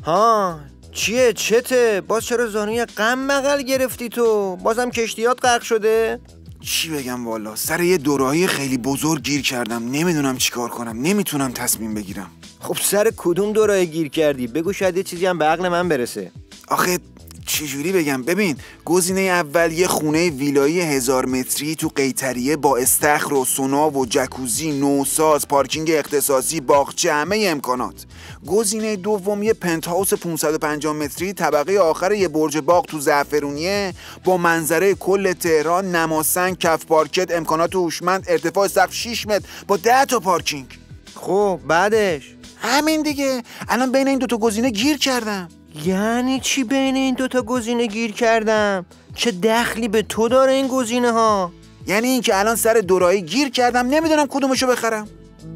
ها چیه چته؟ باز چرا زانوی غم بغل گرفتی تو؟ بازم کشتیات غرق شده؟ چی بگم والا، سر یه دوراهی خیلی بزرگ گیر کردم، نمیدونم چیکار کنم، نمیتونم تصمیم بگیرم. خب سر کدوم دوراهی گیر کردی؟ بگو شاید یه چیزی هم به عقل من برسه. آخه چجوری بگم؟ ببین، گزینه اول یه خونه ویلایی 1000 متری تو قیطریه با استخر و سونا و جکوزی، نوساز، پارکینگ اختصاصی، باغچه، همه امکانات. گزینه دوم یه پنتهاوس 550 متری طبقه آخر یه برج باغ تو زعفرونیه با منظره کل تهران، نماسنگ، کف پارکت، امکانات هوشمند، ارتفاع سقف 6 متر با 10 تا پارکینگ. خب بعدش؟ همین دیگه. الان بین این دوتا گزینه گیر کردم. یعنی چی بین این دوتا گزینه گیر کردم؟ چه دخلی به تو داره این گزینه ها؟ یعنی این که الان سر دوراهی گیر کردم، نمیدونم کدومشو بخرم.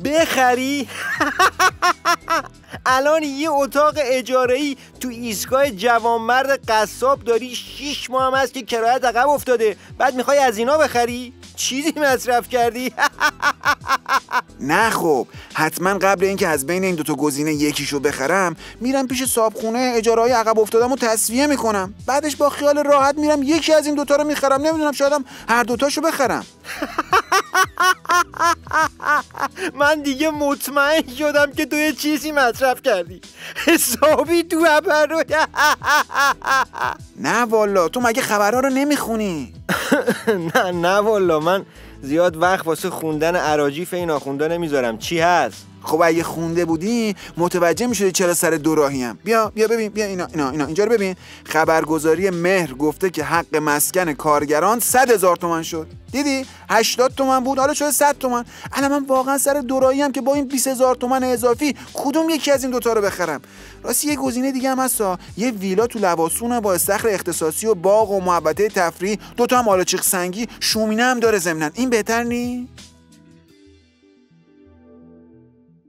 بخری؟ الان یه اتاق اجاره‌ای تو ایستگاه جوانمرد قصاب داری، 6 ماه هم هست که کرایت عقب افتاده، بعد میخوای از اینا بخری؟ چیزی مصرف کردی؟ نه خب، حتما قبل اینکه از بین این دوتا گزینه یکیشو بخرم میرم پیش صاحبخونه اجاره‌های عقب افتادم و تصفیه میکنم، بعدش با خیال راحت میرم یکی از این دوتا رو میخرم. نمیدونم، شایدم هر دوتاشو بخرم. من دیگه مطمئن شدم که تو یه چیزی مصرف کردی، حسابی تو رو. نه والا، تو مگه خبرها رو نمیخونی؟ نه والا، من زیاد وقت واسه خوندن اراجیف این آخوندا نمیذارم. چی هست؟ خب اگه خونده بودی متوجه میشدی چرا سر دوراهیم. بیا ببین، بیا اینا اینجا رو ببین. خبرگزاری مهر گفته که حق مسکن کارگران 100,000 تومان شد. دیدی 80 تومن بود، حالا شده 100 تومن. الان من واقعا سر دوراهیم که با این 20,000 تومن اضافی کدوم یکی از این دوتا رو بخرم؟ راستی یه گزینه دیگه هم هست، یه ویلا تو لواسون با استخر اختصاصی و باغ و محوطه تفریحی، دوتا هم آلاچیق سنگی، شومینه هم داره ضمناً. این بهتر نی؟